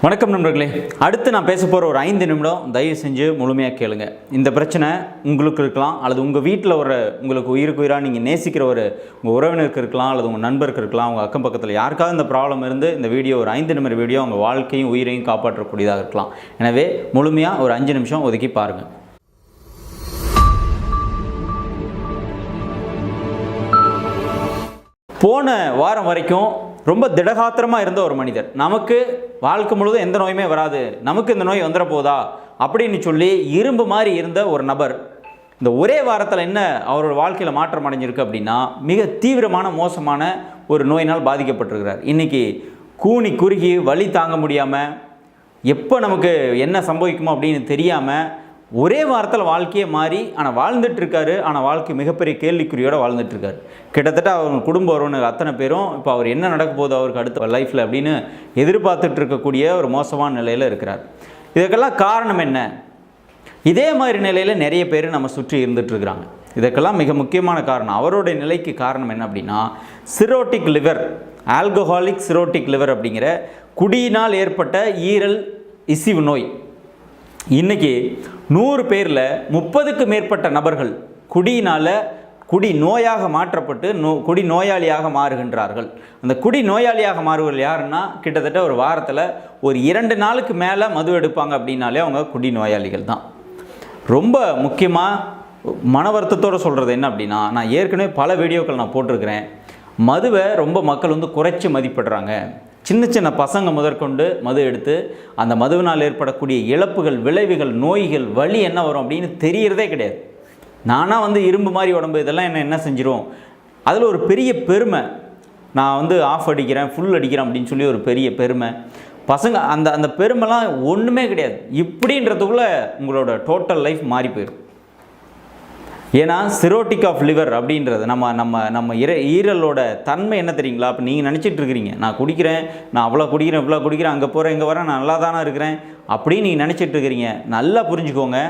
வணக்கம் நண்பர்களே. அடுத்து நான் பேச போகிற ஒரு 5 நிமிடம் தயவு செஞ்சு முழுமையாக கேளுங்க. இந்த பிரச்சனை உங்களுக்கு இருக்கலாம், அல்லது உங்கள் வீட்டில் உங்களுக்கு உயிருக்கு உயிராக நீங்கள் நேசிக்கிற உங்கள் உறவினருக்கு இருக்கலாம், அல்லது உங்கள் நண்பருக்கு இருக்கலாம், உங்கள் அக்கம் பக்கத்தில் யாருக்காவது இந்த ப்ராப்ளம் இருந்து இந்த வீடியோ ஒரு 5 நிமிட வீடியோ உங்கள் வாழ்க்கையும் உயிரையும் காப்பாற்றக்கூடியதாக இருக்கலாம். எனவே முழுமையாக ஒரு 5 நிமிஷம் ஒதுக்கி பாருங்கள். போன வாரம் வரைக்கும் ரொம்ப திடகாத்திரமாக இருந்த ஒரு மனிதர், நமக்கு வாழ்க்கை முழுவதும் எந்த நோயுமே வராது, நமக்கு இந்த நோய் வந்துட போதா அப்படின்னு சொல்லி இரும்பு மாதிரி இருந்த ஒரு நபர் இந்த ஒரே வாரத்தில் என்ன அவரோட வாழ்க்கையில் மாற்றம் அடைஞ்சிருக்கு அப்படின்னா, மிக தீவிரமான மோசமான ஒரு நோயினால் பாதிக்கப்பட்டிருக்கிறார். இன்றைக்கி கூனி குறுகி வலி தாங்க முடியாமல், எப்போ நமக்கு என்ன சம்பவிக்குமோ அப்படின்னு தெரியாமல் ஒரே வாரத்தில் வாழ்க்கையே மாறி ஆனால் வாழ்ந்துட்டுருக்காரு. ஆனால் வாழ்க்கை மிகப்பெரிய கேள்விக்குறியோடு வாழ்ந்துட்டுருக்காரு. கிட்டத்தட்ட அவங்க குடும்ப உறவினர் அத்தனை பேரும் இப்போ அவர் என்ன நடக்க போகுது அவருக்கு அடுத்த லைஃப்பில் அப்படின்னு எதிர்பார்த்துட்டு இருக்கக்கூடிய ஒரு மோசமான நிலையில் இருக்கிறார். இதுக்கெல்லாம் காரணம் என்ன? இதே மாதிரி நிலையில் நிறைய பேர் நம்ம சுற்றி இருந்துகிட்ருக்குறாங்க. இதுக்கெல்லாம் மிக முக்கியமான காரணம், அவருடைய நிலைக்கு காரணம் என்ன அப்படின்னா, சிரோட்டிக் லிவர், ஆல்கஹாலிக் சிரோட்டிக் லிவர் அப்படிங்கிற குடியினால் ஏற்பட்ட ஈரல் இசிவு நோய். இன்றைக்கி 100 பேரில் 30க்கு மேற்பட்ட நபர்கள் குடி நோயாக மாற்றப்பட்டு குடி நோயாளியாக மாறுகின்றார்கள். அந்த குடி நோயாளியாக மாறுவர்கள் யாருன்னா, கிட்டத்தட்ட ஒரு வாரத்தில் ஒரு 2 நாளுக்கு மேலே மது எடுப்பாங்க அப்படின்னாலே அவங்க குடி நோயாளிகள் தான். ரொம்ப முக்கியமாக மன வருத்தத்தோடு சொல்கிறது என்ன அப்படின்னா, நான் ஏற்கனவே பல வீடியோக்கள் நான் போட்டிருக்கிறேன். மதுவை ரொம்ப மக்கள் குறைச்சி மதிப்பிடுறாங்க. சின்ன சின்ன பசங்க முதற்கொண்டு மது எடுத்து அந்த மதுவினால் ஏற்படக்கூடிய இழப்புகள், விளைவுகள், நோய்கள், வலி என்ன வரும் அப்படின்னு தெரியறதே கிடையாது. நானாக இரும்பு மாதிரி உடம்பு, இதெல்லாம் என்ன செஞ்சிரும். அதில் ஒரு பெரிய பெருமை, நான் ஆஃப் அடிக்கிறேன், ஃபுல் அடிக்கிறேன் அப்படின்னு சொல்லி ஒரு பெரிய பெருமை. பசங்க அந்த பெருமைலாம் ஒன்றுமே கிடையாது. இப்படின்றதுக்குள்ளே உங்களோட டோட்டல் லைஃப் மாறி போயிடும். ஏன்னா சிரோட்டிக் ஆஃப் லிவர் அப்படின்றது நம்ம ஈரலோட தன்மை என்ன தெரியுங்களா? அப்போ நீங்கள் நினச்சிட்டு இருக்கிறீங்க, நான் குடிக்கிறேன், நான் அவ்வளோ குடிக்கிறேன், இவ்வளோ குடிக்கிறேன், அங்கே போகிறேன், இங்கே வரேன், நான் நல்லா தானே இருக்கிறேன் அப்படின்னு நீங்கள் நினச்சிட்டு இருக்கிறீங்க. நல்லா புரிஞ்சுக்கோங்க.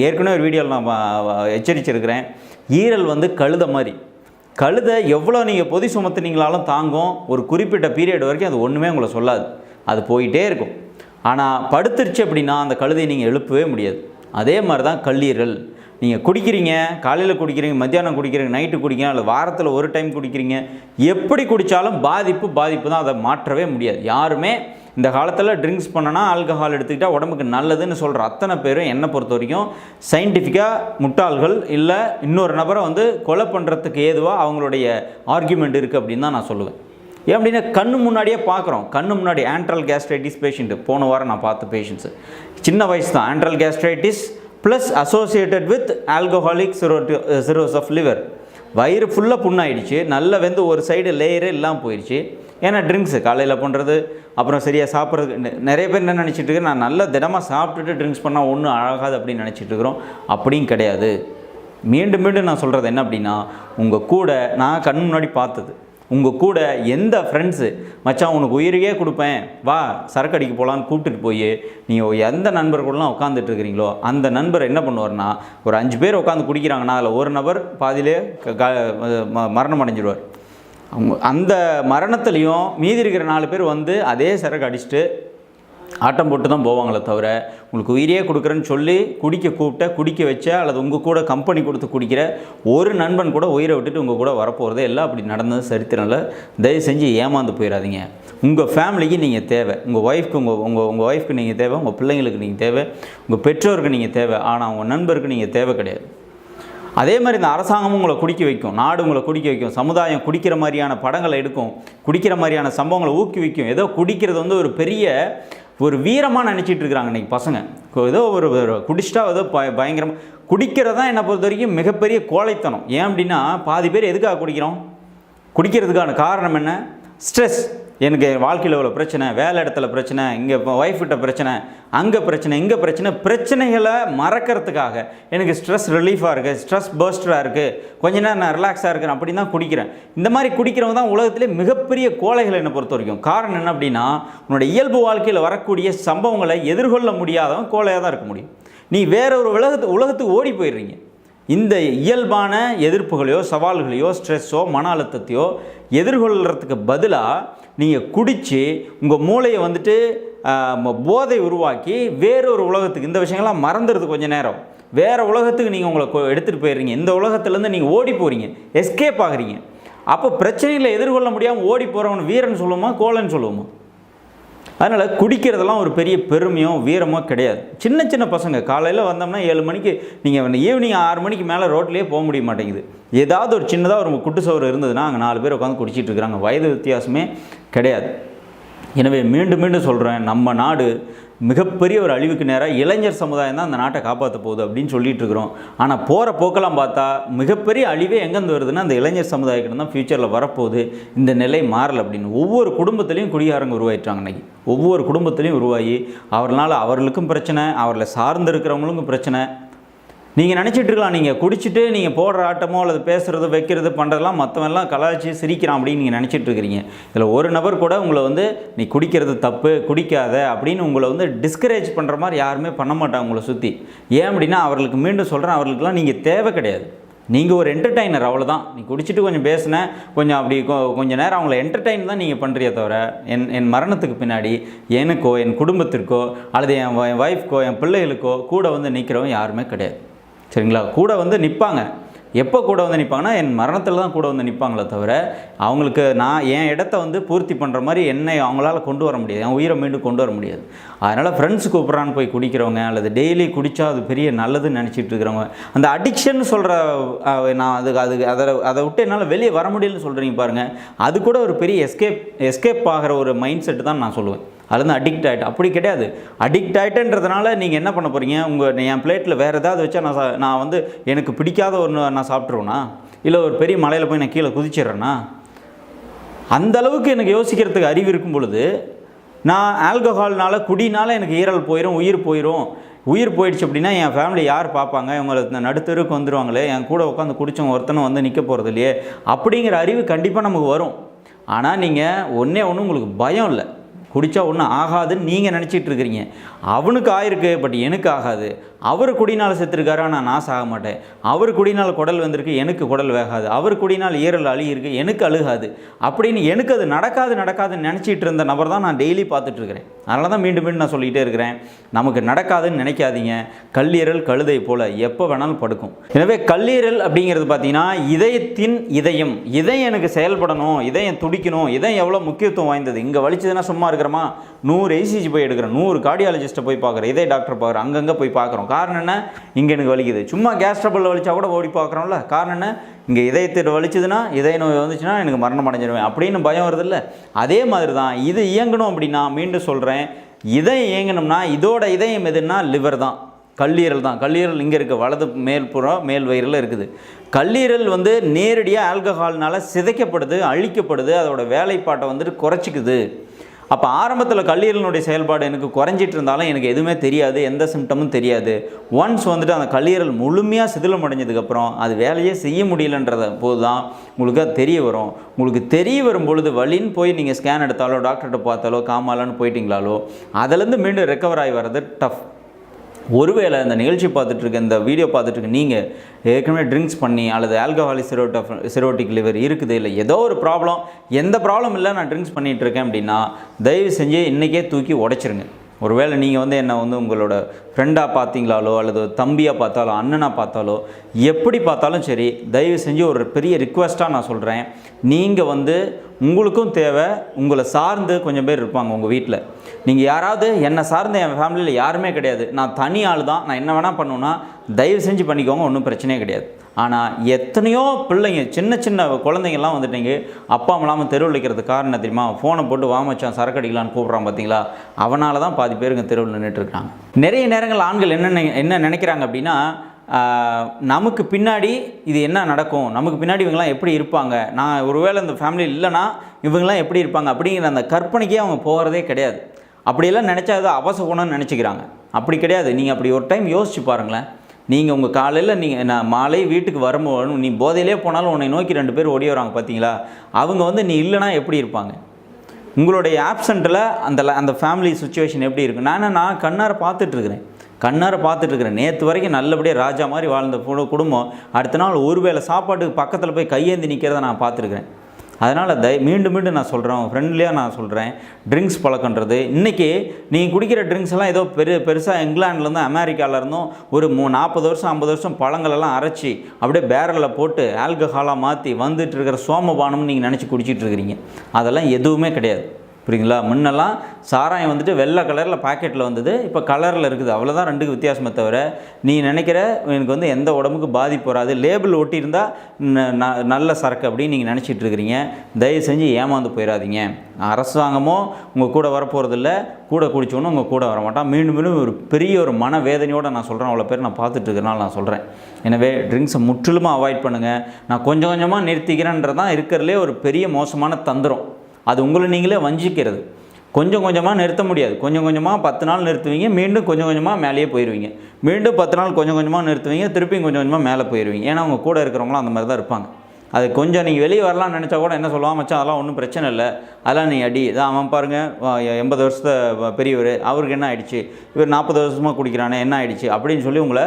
ஏற்கனவே ஒரு வீடியோவில் நான் எச்சரிச்சிருக்கிறேன். ஈரல் கழுதை மாதிரி. கழுதை எவ்வளோ நீங்கள் பொதி சுமத்துனீங்களாலும் தாங்கும். ஒரு குறிப்பிட்ட பீரியட் வரைக்கும் அது ஒன்றுமே உங்களை சொல்லாது, அது போயிட்டே இருக்கும். ஆனால் படுத்துருச்சு அப்படின்னா அந்த கழுதையை நீங்கள் எழுப்பவே முடியாது. அதே மாதிரி தான் கல்லீரல். நீங்கள் குடிக்கிறீங்க, காலையில் குடிக்கிறீங்க, மத்தியானம் குடிக்கிறீங்க, நைட்டு குடிக்கிறீங்க, அல்லது வாரத்தில் ஒரு டைம் குடிக்கிறீங்க, எப்படி குடித்தாலும் பாதிப்பு தான். அதை மாற்றவே முடியாது. யாருமே இந்த காலத்தில் ட்ரிங்க்ஸ் பண்ணனா ஆல்கஹால் எடுத்துக்கிட்டால் உடம்புக்கு நல்லதுன்னு சொல்கிற அத்தனை பேரும் என்னை பொறுத்த வரைக்கும் சயின்டிஃபிக்காக முட்டாள்கள், இல்லை இன்னொரு நபரை கொலை பண்ணுறதுக்கு ஏதுவாக அவங்களுடைய ஆர்கியூமெண்ட் இருக்குது அப்படின்னு தான் நான் சொல்லுவேன். ஏன் அப்படின்னா கண்ணு முன்னாடியே பார்க்குறோம். கண்ணு முன்னாடி ஆண்ட்ரல் கேஸ்ட்ரைட்டிஸ் பேஷண்ட்டு, போன வாரம் நான் பார்த்த பேஷண்ட்ஸு சின்ன வயசு தான். Antral gastritis plus associated with alcoholic cirrhosis of liver. வயிறு ஃபுல்லாக புண்ணாயிடுச்சு, நல்லா ஒரு சைடு லேயரே இல்லாமல் போயிடுச்சு. ஏன்னா ட்ரிங்க்ஸு காலையில் பண்ணுறது, அப்புறம் சரியாக சாப்பிட்றது. நிறைய பேர் என்ன நினச்சிட்டு இருக்கேன், நான் நல்லா தினமாக சாப்பிட்டுட்டு ட்ரிங்க்ஸ் பண்ணால் ஒன்றும் ஆகாது அப்படின்னு நினச்சிட்டு இருக்கிறோம். அப்படியும் கிடையாது. மீண்டும் நான் சொல்கிறது என்ன அப்படின்னா, உங்கள் கூட நான் கண் முன்னாடி பார்த்தது, உங்கள் கூட எந்த ஃப்ரெண்ட்ஸு மச்சான் உனக்கு உயிரையே கொடுப்பேன் வா சரக்கு அடிக்க போகலான்னு கூப்பிட்டுட்டு போய் நீங்கள் எந்த நண்பர் கூடலாம் உட்காந்துட்டு இருக்கிறீங்களோ அந்த நண்பர் என்ன பண்ணுவார்னா, ஒரு 5 பேர் உட்காந்து குடிக்கிறாங்கன்னா அதில் ஒரு நபர் பாதியிலே மரணம் அடைஞ்சிடுவார். அந்த மரணத்துலேயும் மீதி இருக்கிற 4 பேர் அதே சரக்கு அடிச்சுட்டு ஆட்டம் போட்டு தான் போவாங்களே தவிர, உங்களுக்கு உயிரியே கொடுக்குறேன்னு சொல்லி குடிக்க வச்ச அல்லது உங்கள் கூட கம்பெனி கொடுத்து குடிக்கிற ஒரு நண்பன் கூட உயிரை விட்டுட்டு உங்கள் கூட வரப்போகிறதே இல்லை. அப்படி நடந்தது சரித்திரம்ல. தயவு செஞ்சு ஏமாந்து போயிடாதீங்க. உங்கள் ஃபேமிலிக்கு நீங்கள் தேவை, உங்கள் ஒய்ஃப்க்கு உங்கள் ஒய்ஃப்க்கு நீங்கள் தேவை, உங்கள் பிள்ளைங்களுக்கு நீங்கள் தேவை, உங்கள் பெற்றோருக்கு நீங்கள் தேவை. ஆனால் உங்கள் நண்பருக்கு நீங்கள் தேவை கிடையாது. அதே மாதிரி இந்த அரசாங்கமும் உங்களை குடிக்க வைக்கும், நாடு உங்களை குடிக்க வைக்கும், சமுதாயம் குடிக்கிற மாதிரியான படங்களை எடுக்கும், குடிக்கிற மாதிரியான சம்பவங்களை ஊக்குவிக்கும். ஏதோ குடிக்கிறது ஒரு பெரிய ஒரு வீரமாக நினச்சிட்டு இருக்கிறாங்க இன்றைக்கி பசங்க. ஏதோ ஒரு குடிச்சிட்டா ஏதோ பயங்கரமாக குடிக்கிறதா என்னை பொறுத்த வரைக்கும் மிகப்பெரிய கோழைத்தனம். ஏன் அப்படின்னா பாதி பேர் எதுக்காக குடிக்கிறோம்? குடிக்கிறதுக்கான காரணம் என்ன? ஸ்ட்ரெஸ். எனக்கு வாழ்க்கையில் இவ்வளோ பிரச்சனை, வேலை இடத்துல பிரச்சனை, இங்கே ஒய்ஃப்கிட்ட பிரச்சனை, அங்கே பிரச்சனை, இங்கே பிரச்சனை. பிரச்சனைகளை மறக்கிறதுக்காக எனக்கு ஸ்ட்ரெஸ் ரிலீஃபாக இருக்குது, ஸ்ட்ரெஸ் பர்ஸ்டராக இருக்குது, கொஞ்ச நேரம் நான் ரிலாக்ஸாக இருக்கேன் அப்படின்னு தான் குடிக்கிறேன். இந்த மாதிரி குடிக்கிறவங்க தான் உலகத்திலே மிகப்பெரிய கோழைகள் என்னை பொறுத்த வரைக்கும். காரணம் என்ன அப்படின்னா, உன்னோட இயல்பு வாழ்க்கையில் வரக்கூடிய சம்பவங்களை எதிர்கொள்ள முடியாதவன் கோழையாக தான் இருக்க முடியும். நீ வேற ஒரு உலகத்துக்கு ஓடி போயிடுறீங்க. இந்த இயல்பான எதிர்ப்புகளையோ சவால்களையோ ஸ்ட்ரெஸ்ஸோ மன அழுத்தத்தையோ எதிர்கொள்கிறதுக்கு பதிலாக நீங்கள் குடித்து உங்கள் மூளையை போதை உருவாக்கி வேறொரு உலகத்துக்கு, இந்த விஷயங்கள்லாம் மறந்துடுது கொஞ்ச நேரம், வேறு உலகத்துக்கு நீங்கள் உங்களை எடுத்துகிட்டு போயிடுறீங்க. இந்த உலகத்துலேருந்து நீங்கள் ஓடி போகிறீங்க, எஸ்கேப் ஆகுறீங்க. அப்போ பிரச்சனைகளை எதிர்கொள்ள முடியாமல் ஓடி போகிறவன் வீரன் சொல்லுவோமா கோலன்னு சொல்லுவோமா? அதனால் குடிக்கிறதெல்லாம் ஒரு பெரிய பெருமையோ வீரமோ கிடையாது. சின்ன சின்ன பசங்க காலையில் வந்தோம்னா 7 மணிக்கு, நீங்கள் ஈவினிங் 6 மணிக்கு மேலே ரோட்லேயே போக முடிய மாட்டேங்குது. ஏதாவது ஒரு சின்னதாக ஒரு குட்டு சோறு இருந்ததுன்னா அங்கே 4 பேர் உட்காந்து குடிச்சிட்டு இருக்கிறாங்க. வயது வித்தியாசமே கிடையாது. எனவே மீண்டும் மீண்டும் சொல்கிறேன், நம்ம நாடு மிகப்பெரிய ஒரு அழிவுக்கு நேராக இளைஞர் சமுதாயம் தான் அந்த நாட்டை காப்பாற்ற போகுது அப்படின்னு சொல்லிட்டு இருக்கிறோம். ஆனால் போகிற போக்கெல்லாம் பார்த்தா மிகப்பெரிய அழிவே எங்கேருந்து வருதுன்னா அந்த இளைஞர் சமுதாயக்கிட்ட தான் ஃப்யூச்சரில் வரப்போகுது. இந்த நிலை மாறலை அப்படின்னு ஒவ்வொரு குடும்பத்துலேயும் குடிகாரங்க உருவாயிட்டாங்க. இன்றைக்கி ஒவ்வொரு குடும்பத்துலேயும் உருவாகி அவர்களுக்கும் பிரச்சனை, அவர்களை சார்ந்து இருக்கிறவங்களுக்கும் பிரச்சனை. நீங்கள் நினச்சிட்டு இருக்கலாம், நீங்கள் குடிச்சிட்டு நீங்கள் போடுற ஆட்டமோ அல்லது பேசுகிறது வைக்கிறது பண்ணுறதெல்லாம் மற்றவெல்லாம் கலாய்ச்சி சிரிக்கிறான் அப்படின்னு நீங்கள் நினச்சிட்டு இருக்கிறீங்க. இதில் ஒரு நபர் கூட உங்களை நீ குடிக்கிறது தப்பு, குடிக்காத அப்படின்னு உங்களை டிஸ்கரேஜ் பண்ணுற மாதிரி யாருமே பண்ண மாட்டாங்க உங்களை சுற்றி. ஏன் அப்படின்னா அவர்களுக்கு மீண்டும் சொல்கிறேன், அவர்களுக்கெல்லாம் நீங்கள் தேவை கிடையாது. நீங்கள் ஒரு என்டர்டைனர், அவ்வளோதான். நீ குடிச்சிட்டு கொஞ்சம் பேசினேன், கொஞ்சம் அப்படி கொஞ்சம் நேரம் அவங்கள என்டர்டைன் தான் நீங்கள் பண்ணுறிய தவிர என் மரணத்துக்கு பின்னாடி எனக்கோ என் குடும்பத்திற்கோ அல்லது என் ஒய்ஃப்க்கோ என் பிள்ளைகளுக்கோ கூட நிற்கிறவங்க யாருமே கிடையாது. சரிங்களா? கூட நிற்பாங்க. எப்போ கூட நிற்பாங்கன்னா என் மரணத்தில் தான் கூட நிற்பாங்களே தவிர அவங்களுக்கு நான் என் இடத்த பூர்த்தி பண்ணுற மாதிரி என்னை அவங்களால கொண்டு வர முடியாது, என் உயிரை மீண்டும் கொண்டு வர முடியாது. அதனால் ஃப்ரெண்ட்ஸ் கூப்பிட்றான்னு போய் குடிக்கிறவங்க அல்லது டெய்லி குடித்தா அது பெரிய நல்லதுன்னு நினச்சிட்டு இருக்கிறவங்க, அந்த அடிக்ஷன் சொல்கிற நான் அதை விட்டு என்னால் வெளியே வர முடியலன்னு சொல்கிறீங்க பாருங்கள், அது கூட ஒரு பெரிய எஸ்கேப் ஆகிற ஒரு மைண்ட் செட்டு தான் நான் சொல்லுவேன். அதுலேருந்து அடிக்ட் ஆகிட்டு அப்படி கிடையாது. அடிக்ட் ஆகிட்டேன்றதுனால நீங்கள் என்ன பண்ண போகிறீங்க? என் பிளேட்டில் வேறு ஏதாவது வச்சா நான் எனக்கு பிடிக்காத ஒன்று நான் சாப்பிட்ருவேனா, இல்லை ஒரு பெரிய மலையில் போய் நான் கீழே குதிச்சிட்றேன்னா? அந்தளவுக்கு எனக்கு யோசிக்கிறதுக்கு அறிவு இருக்கும் பொழுது நான் ஆல்கஹால்னால குடினால எனக்கு ஈரல் போயிடும், உயிர் போயிடுச்சு அப்படின்னா என் ஃபேமிலி யார் பார்ப்பாங்க? இவங்களை இந்த நடுத்தருக்கு வந்துடுவாங்களே, என் கூட உட்காந்து குடித்தவங்க ஒருத்தனும் நிற்க போகிறது இல்லையே அப்படிங்கிற அறிவு கண்டிப்பாக நமக்கு வரும். ஆனால் நீங்கள் ஒன்றே உங்களுக்கு பயம் இல்லை, குடித்தா ஒன்றும் ஆகாதுன்னு நீங்கள் நினச்சிட்டு இருக்கிறீங்க. அவனுக்கு ஆயிருக்கு, பட் எனக்கு ஆகாது. அவர் குடினால் செத்துருக்காரு, ஆனால் நான் சாக மாட்டேன். அவர் குடினால் குடல் வந்திருக்கு, எனக்கு குடல் வேகாது. அவர் குடினால் ஈரல் அழுகிருக்கு, எனக்கு அழுகாது அப்படின்னு எனக்கு அது நடக்காதுன்னு நினச்சிட்டு இருந்த நபர் தான் நான் டெய்லி பார்த்துட்ருக்கிறேன். அதனால தான் மீண்டும் நான் சொல்லிகிட்டே இருக்கிறேன், நமக்கு நடக்காதுன்னு நினைக்காதீங்க. கல்லீரல் கழுதை போல் எப்போ வேணாலும் படுக்கும். எனவே கல்லீரல் அப்படிங்கிறது பார்த்தீங்கன்னா இதயத்தின் இதயம் எனக்கு செயல்படணும், இதயம் துடிக்கணும். இதயம் எவ்வளோ முக்கியத்துவம் வாய்ந்தது. இங்கே வலிச்சதுன்னா சும்மா இருக்கிறோமா? 100 ECG போய் எடுக்கிறோம், 100 கார்டியாலஜிஸ்ட்டை போய் பார்க்குறோம், இதய டாக்டர் பார்க்குறோம், அங்கங்கே போய் பார்க்குறோம். காரணம் என்ன? இங்கே எனக்கு வலிக்குது. சும்மா கேஸ் ட்ரபிளில் வலிச்சா கூட ஓடி பார்க்குறோம்ல. காரணம் என்ன? இங்கே இதயத்தில் வலிச்சதுன்னா, இதய நோய் வந்துச்சுன்னா எனக்கு மரணம் அடைஞ்சிடுவேன் அப்படின்னு பயம் வருது இல்லை? அதே மாதிரி தான் இது இயங்கணும் அப்படின்னா, மீண்டும் சொல்கிறேன், இதயம் இயங்கணும்னா இதோட இதயம் எதுன்னா லிவர் தான், கல்லீரல் தான். கல்லீரல் இங்கே இருக்குது, வலது மேல் வயிறில் இருக்குது. கல்லீரல் நேரடியாக ஆல்கஹால்னால் சிதைக்கப்படுது, அழிக்கப்படுது, அதோட வேலைப்பாட்டை குறைச்சிக்குது. அப்போ ஆரம்பத்தில் கல்லீரலினுடைய செயல்பாடு எனக்கு குறைஞ்சிட்டு இருந்தாலும் எனக்கு எதுவுமே தெரியாது, எந்த சிம்டமும் தெரியாது. ஒன்ஸ் அந்த கல்லீரல் முழுமையாக சிதிலம் அடைஞ்சதுக்கப்புறம் அது வேலையே செய்ய முடியலன்றத போது தான் உங்களுக்கு அது தெரிய வரும். உங்களுக்கு தெரிய வரும் பொழுது வலின்னு போய் நீங்கள் ஸ்கேன் எடுத்தாலோ டாக்டர்கிட்ட பார்த்தாலோ காமாலான்னு போயிட்டீங்களாலோ அதிலேருந்து மீண்டும் ரெக்கவர் ஆகி வர்றது டஃப். ஒருவேளை இந்த நிகழ்ச்சி பார்த்துட்ருக்க, இந்த வீடியோ பார்த்துட்ருக்க நீங்கள் ஏற்கனவே ட்ரிங்க்ஸ் பண்ணி அல்லது ஆல்கஹாலிக் சிரோட்டிக் லிவர் இருக்குது, இல்லை ஏதோ ஒரு ப்ராப்ளம், எந்த ப்ராப்ளம் இல்லை நான் ட்ரிங்க்ஸ் பண்ணிகிட்ருக்கேன் அப்படின்னா தயவு செஞ்சு இன்றைக்கே தூக்கி உடைச்சிருங்க. ஒருவேளை நீங்கள் என்னை உங்களோட ஃப்ரெண்டாக பார்த்தீங்களாலோ அல்லது தம்பியாக பார்த்தாலோ அண்ணனாக பார்த்தாலோ எப்படி பார்த்தாலும் சரி, தயவு செஞ்சு ஒரு பெரிய ரிக்வெஸ்ட்டாக நான் சொல்கிறேன், நீங்கள் உங்களுக்கும் தேவை, உங்களை சார்ந்து கொஞ்சம் பேர் இருப்பாங்க உங்கள் வீட்டில். நீங்கள் யாராவது என்னை சார்ந்து என் ஃபேமிலியில் யாருமே கிடையாது, நான் தனி ஆள் தான், நான் என்ன வேணால் பண்ணுவேன்னா தயவு செஞ்சு பண்ணிக்கோங்க, ஒன்றும் பிரச்சனையே கிடையாது. ஆனால் எத்தனையோ பிள்ளைங்க, சின்ன குழந்தைங்கள்லாம் வந்துட்டீங்க, அப்பா அம்மாலாமல் தெருவில் வைக்கிறது காரணம் தெரியுமா? ஃபோனை போட்டு வாமச்சான் சரக்கு அடிக்கலான்னு கூப்பிட்றான் பார்த்தீங்களா? அவனால தான் பாதி பேருங்க தெருவில் நின்றுட்டுருக்காங்க. நிறைய நேரங்கள் ஆண்கள் என்ன நினைக்கிறாங்க அப்படின்னா, நமக்கு பின்னாடி இது என்ன நடக்கும், நமக்கு பின்னாடி இவங்கெல்லாம் எப்படி இருப்பாங்க, நான் ஒருவேளை இந்த ஃபேமிலி இல்லைனா இவங்கெல்லாம் எப்படி இருப்பாங்க அப்படிங்கிற அந்த கற்பனைக்கே அவங்க போகிறதே கிடையாது. அப்படியெல்லாம் நினச்சா அது அபசகுணம்னு நினச்சிக்கிறாங்க. அப்படி கிடையாது. நீங்கள் அப்படி ஒரு டைம் யோசிச்சு பாருங்களேன். நீங்கள் உங்கள் காலையில் நான் மாலை வீட்டுக்கு வரும்போது நீ போதையிலே போனாலும் உன்னை நோக்கி 2 பேர் ஓடி வராங்க பார்த்தீங்களா? அவங்க நீ இல்லைனா எப்படி இருப்பாங்க? உங்களுடைய ஆப்சண்ட்டில் அந்த ஃபேமிலி சுச்சுவேஷன் எப்படி இருக்கும்? நான் கண்ணார பார்த்துட்ருக்கிறேன். நேற்று வரைக்கும் நல்லபடியாக ராஜா மாதிரி வாழ்ந்த குடும்பம் அடுத்த நாள் ஒருவேளை சாப்பாட்டுக்கு பக்கத்தில் போய் கையேந்தி நிற்கிறத நான் பார்த்துருக்குறேன். அதனால் மீண்டும் மீண்டும் நான் சொல்கிறேன், ஃப்ரெண்ட்லியாக நான் சொல்கிறேன், ட்ரிங்க்ஸ் பழக்கன்றது இன்றைக்கி நீங்கள் குடிக்கிற ட்ரிங்க்ஸ் எல்லாம் ஏதோ பெருசாக இங்கிலாந்துலேருந்து அமெரிக்காவிலேருந்தும் ஒரு 40 வருஷம் 50 வருஷம் பழங்களெல்லாம் அரைச்சி அப்படியே பேரலில் போட்டு ஆல்கஹாலாக மாற்றி வந்துட்டு இருக்கிற சோமபானம்னு நீங்கள் நினச்சி குடிச்சிட்டு இருக்கிறீங்க. அதெல்லாம் எதுவுமே கிடையாது. புரியுங்களா? முன்னெல்லாம் சாராயம் வந்துட்டு வெள்ளை கலரில் பாக்கெட்டில் வந்தது, இப்போ கலரில் இருக்குது. அவ்வளோதான் ரெண்டுக்கு வித்தியாசமே தவிர நீ நினைக்கிற எனக்கு வந்து எந்த உடம்புக்கு பாதிப்பு வராது, லேபிள் ஒட்டியிருந்தால் நல்ல சரக்கு அப்படின்னு நீங்கள் நினச்சிட்டு இருக்கிறீங்க. தயவு செஞ்சு ஏமாந்து போயிடாதீங்க. அரசாங்கமோ உங்கள் கூட வரப்போகிறதில்ல, கூட குடிச்சோன்னு உங்கள் கூட வர மாட்டான். மீண்டும் மீண்டும் ஒரு பெரிய ஒரு மன வேதனையோடு நான் சொல்கிறேன். அவ்வளோ பேர் நான் பார்த்துட்டு இருக்கிறனால நான் சொல்கிறேன். எனவே ட்ரிங்க்ஸை முற்றிலுமாக அவாய்ட் பண்ணுங்கள். நான் கொஞ்சம் கொஞ்சமாக நிறுத்திக்கிறேன்றதான் இருக்கிறதுலே ஒரு பெரிய மோசமான தந்திரம். அது உங்களை நீங்களே வஞ்சிக்கிறது. கொஞ்சம் கொஞ்சமாக நிறுத்த முடியாது. கொஞ்சம் கொஞ்சமாக 10 நாள் நிறுத்துவீங்க, மீண்டும் கொஞ்சம் கொஞ்சமாக மேலேயே போயிடுவீங்க. மீண்டும் 10 நாள் கொஞ்சம் கொஞ்சமாக நிறுத்துவீங்க, திருப்பியும் கொஞ்சம் கொஞ்சமாக மேலே போயிடுவீங்க. ஏன்னா அவங்க கூட இருக்கிறவங்களும் அந்த மாதிரி தான் இருப்பாங்க. அது கொஞ்சம் நீங்கள் வெளியே வரலாம்னு நினச்சா கூட என்ன சொல்லுவான், மச்சான் அதெல்லாம் ஒன்றும் பிரச்சனை இல்லை, அதெல்லாம் நீ அடி இதான் அவன் பாருங்கள் 80 வருஷத்தை பெரியவர், அவருக்கு என்ன ஆகிடுச்சு, இவர் 40 வருஷமாக குடிக்கிறானே என்ன ஆகிடுச்சு அப்படின்னு சொல்லி உங்களை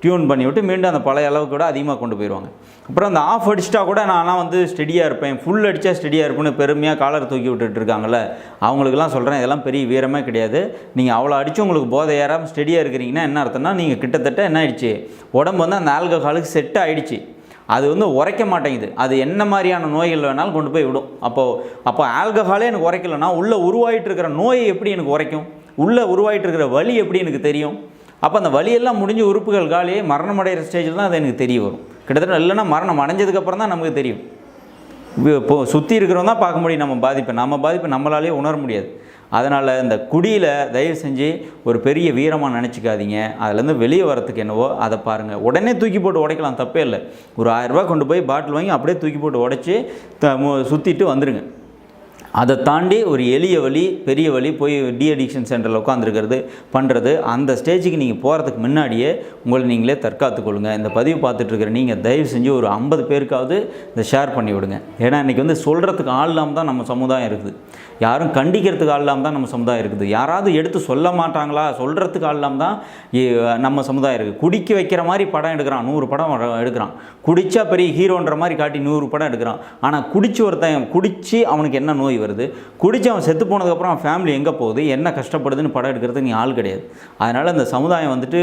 டியூன் பண்ணி விட்டு மீண்டும் அந்த பழைய அளவுக்கு கூட அதிகமாக கொண்டு போயிடுவாங்க. அப்புறம் அந்த ஆஃப் அடிச்சிட்டா கூட நான்லாம் வந்து ஸ்டெடியாக இருப்பேன், ஃபுல் அடித்தா ஸ்டெடியாக இருப்பேன்னு பெருமையாக காலர் தூக்கி விட்டுட்டு இருக்காங்கல்ல, அவங்களுக்குலாம் சொல்கிறேன் இதெல்லாம் பெரிய வீரமே கிடையாது. நீங்கள் அவ்வளோ அடித்து உங்களுக்கு போதை ஏறாமல் ஸ்டெடியாக இருக்கிறீங்கன்னா என்ன அர்த்தம்னா நீங்கள் கிட்டத்தட்ட என்ன ஆகிடுச்சு, உடம்பு வந்து அந்த ஆல்கஹாலுக்கு செட் ஆகிடுச்சு. அது வந்து உரைக்க மாட்டேங்குது. அது என்ன மாதிரியான நோய்கள் வேணாலும் கொண்டு போய் விடும். அப்போ ஆல்கஹாலே எனக்கு உரைக்கலைன்னா உள்ளே உருவாகிட்டு இருக்கிற நோயை எப்படி எனக்கு உரைக்கும், உள்ளே உருவாகிட்டு இருக்கிற வலி எப்படி எனக்கு தெரியும்? அப்போ அந்த வலியெல்லாம் முடிஞ்சு உறுப்புகள் காலியே மரணம் அடைகிற ஸ்டேஜில் தான் அது எனக்கு தெரிய வரும். கிட்டத்தட்ட இல்லைன்னா மரணம் அடைஞ்சதுக்கப்புறம் தான் நமக்கு தெரியும். இப்போது சுற்றி இருக்கிறவங்க தான் பார்க்க முடியும் நம்ம பாதிப்பை நம்மளாலேயே உணர முடியாது. அதனால் இந்த குடியில் தயவு செஞ்சு ஒரு பெரிய வீரமாக நினச்சிக்காதீங்க. அதுலேருந்து வெளியே வரத்துக்கு என்னவோ அதை பாருங்கள். உடனே தூக்கி போட்டு உடைக்கலாம், தப்பே இல்லை. ஒரு 1000 ரூபா கொண்டு போய் பாட்டில் வாங்கி அப்படியே தூக்கி போட்டு உடைச்சி சுற்றிட்டு வந்துடுங்க. அதை தாண்டி ஒரு எளிய வழி, பெரிய வழி, போய் அடிக்ஷன் சென்டரில் உட்காந்துருக்கிறது பண்ணுறது, அந்த ஸ்டேஜுக்கு நீங்கள் போகிறதுக்கு முன்னாடியே உங்களை நீங்களே தற்காத்துக்கொள்ளுங்கள். இந்த பதிவு பார்த்துட்ருக்கிற நீங்கள் தயவு செஞ்சு ஒரு 50 பேருக்காவது இதை ஷேர் பண்ணி விடுங்க. ஏன்னா இன்றைக்கி வந்து சொல்கிறதுக்கு ஆள் இல்லாமல் தான் நம்ம சமுதாயம் இருக்குது. யாரும் கண்டிக்கிறதுக்கு ஆள் இல்லாமல் தான் நம்ம சமுதாயம் இருக்குது. யாராவது எடுத்து சொல்ல மாட்டாங்களா, சொல்கிறதுக்கு ஆள் இல்லாமல் தான் நம்ம சமுதாயம் இருக்குது. குடிக்க வைக்கிற மாதிரி படம் எடுக்கிறான், 100 படம் எடுக்கிறான். குடித்தா பெரிய ஹீரோன்ற மாதிரி காட்டி 100 படம் எடுக்கிறான். ஆனால் குடித்து அவனுக்கு என்ன நோய் வருது, குடித்து அவன் செத்து போனதுக்கப்புறம் அவன் ஃபேமிலி எங்கே போகுது, என்ன கஷ்டப்படுதுன்னு படம் எடுக்கிறதுக்கு நீ ஆள் கிடையாது. அதனால் இந்த சமுதாயம் வந்துட்டு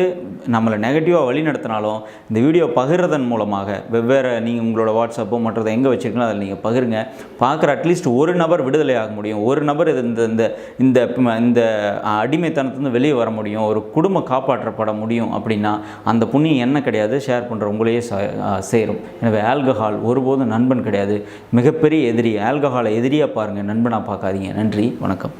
நம்மளை நெகட்டிவாக வழி நடத்தினாலும் இந்த வீடியோ பகிர்றதன் மூலமாக வெவ்வேறு நீங்கள் உங்களோட வாட்ஸ்அப்போ மற்றதை எங்கே வச்சுருக்கீங்களோ அதில் நீங்கள் பகிருங்க. பார்க்குற அட்லீஸ்ட் ஒரு நபர் விடுதலை ஆக முடியும், ஒரு நபர் இந்த அடிமைத்தனத்துலேருந்து வெளியே வர முடியும், ஒரு குடும்பம் காப்பாற்றப்பட முடியும். அப்படின்னா அந்த புண்ணியம் என்ன கிடையாது, ஷேர் பண்ணுற உங்களையே சேரும். எனவே ஆல்கஹால் ஒருபோதும் நண்பன் கிடையாது, மிகப்பெரிய எதிரி. ஆல்கஹாலை எதிரியாக பாருங்கள், நண்பனாக பார்க்காதீங்க. நன்றி, வணக்கம்.